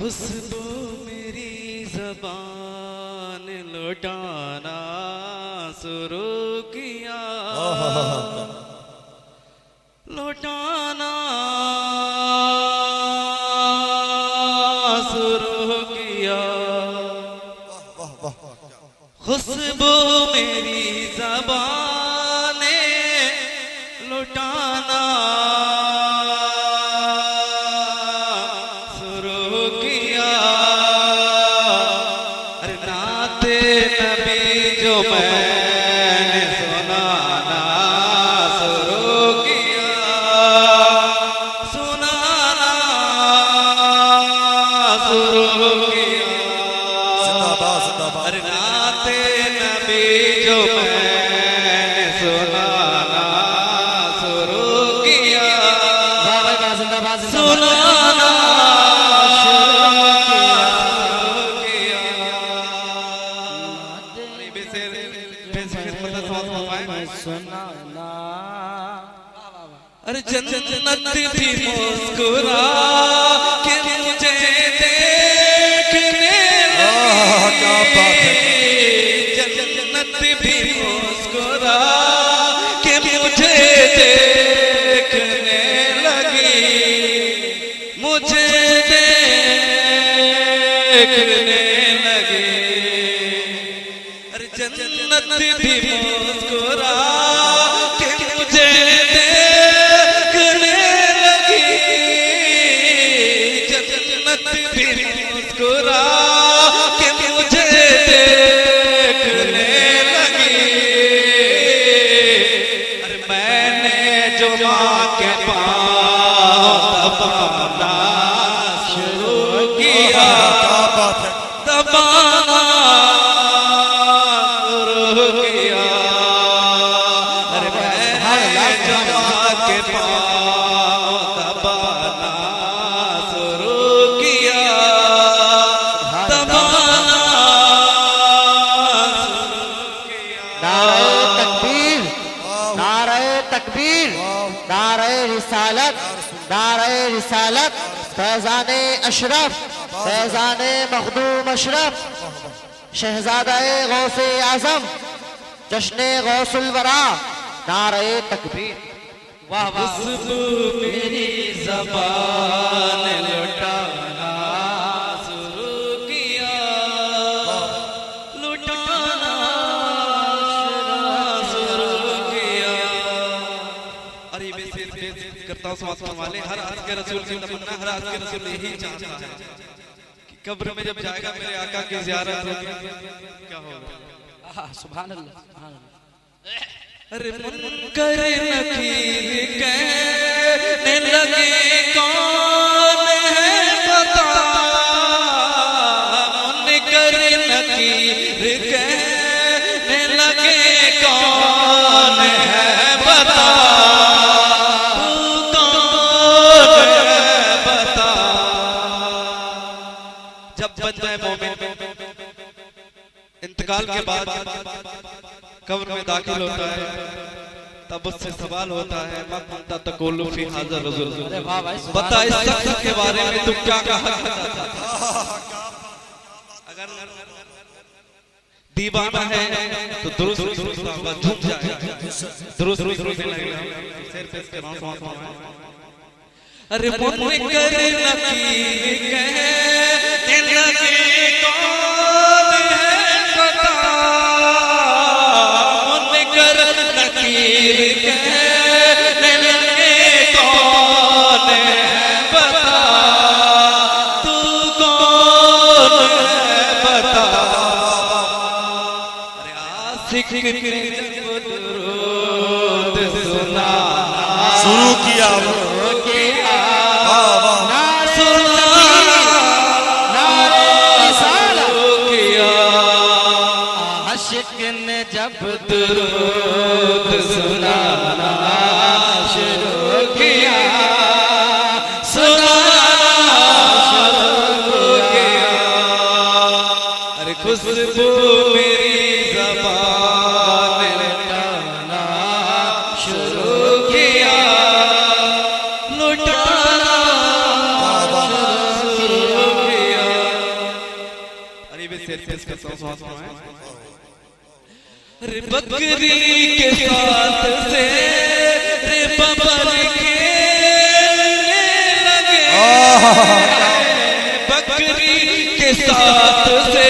खुशबू मेरी ज़बान लौटाना शुरू किया, लौटाना शुरू किया। खुशबू मेरी ज़बान लौटाना शुरू किया। अरे नाते नबी जो मैंने सुनाना शुरू किया, सुनाना शुरू किया। अरे नाते नबी जो मैंने सुनाना शुरू किया, सुनाना अरे जन्नत भी मुस्कुरा के मुझे देखने लगी, जन्नत भी मुस्कुरा के मुझे देखने लगी, मुझे देखने लगी। अरे जन्नत भी मुस्कुरा के मुझे मुस्कुरा के मुझे देखने लगी। अरे मैंने जो माँ के पाँव दबाना शुरू किया, दबाना शुरू किया। अरे मैंने जो माँ के पाँव दबाना शुरू किया, नारे रिसालत, फैज़ाने अशरफ, फैज़ाने मखदूम अशरफ, शहज़ादे गौसे आज़म, जश्ने गौसुल वरा, नारे तकबीर। वाह वाह। खुशबू मेरी ज़बान लुटाना शुरू किया, लुटाना शुरू किया। अरे बेसिर करता हूँ समाज वाले, हर आज के रसूल की तमन्ना, हर आज के रसूल यही चाहता है कि कब्र में जब जाएगा मेरे आका की ज़ियारत होगी, क्या होगा? सुभान अल्लाह, सुभान अल्लाह। अरे मुनकर नकीर कहने लगे कौन है बता, मुनकर नकीर कहने लगे कौन है बता, तू कौन है बता। जब बन जाए मोमिन इंतकाल के बाद कब्र में दाखिल होता है, तब उससे सवाल होता है मत तक़ूलु फी हाज़ा रजुल, बता इस शख्स के बारे में तुम क्या कहा करता था। अगर दीवाना है तो दुरुस्त होगा, झूम जाएगा, दुरुस्त लगेगा, सिर पे इसके नाम। अरे मुनकर नकीर कहने लगे कौन है बता, मुनकर नकीर कहने लगे कौन है बता, तू कौन है बता। अरे आशिक दुरूद सुनाना शुरू किया, जब दुरूद सुनाना शुरू किया, सुनाना शुरू किया। अरे खुशबू मेरी ज़बान लुटाना शुरू किया, लुटाना शुरू किया। शेर पेश करता हूं, स्वागत फरमाएं। रे बकरी के साथ से रे बबर खेलने लगे, बकरी के साथ से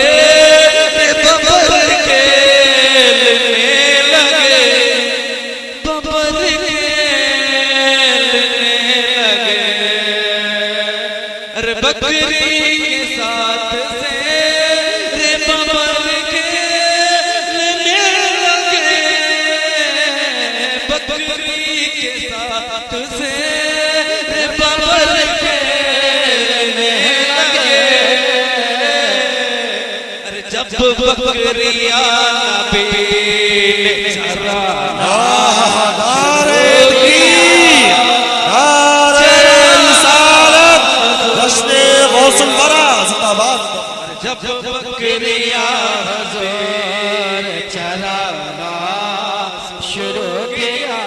रे बबर खेलने लगे, बबर खेलने लगे। रे बकरी के साथ से रे बबर खेलने लगे, बकरी के साथ से रे बबर खेलने लगे। अरे जब बकरियां नबी ने चराना जब बकरियां हुजूर चराना शुरू किया,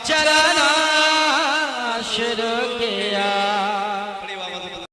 चराना शुरू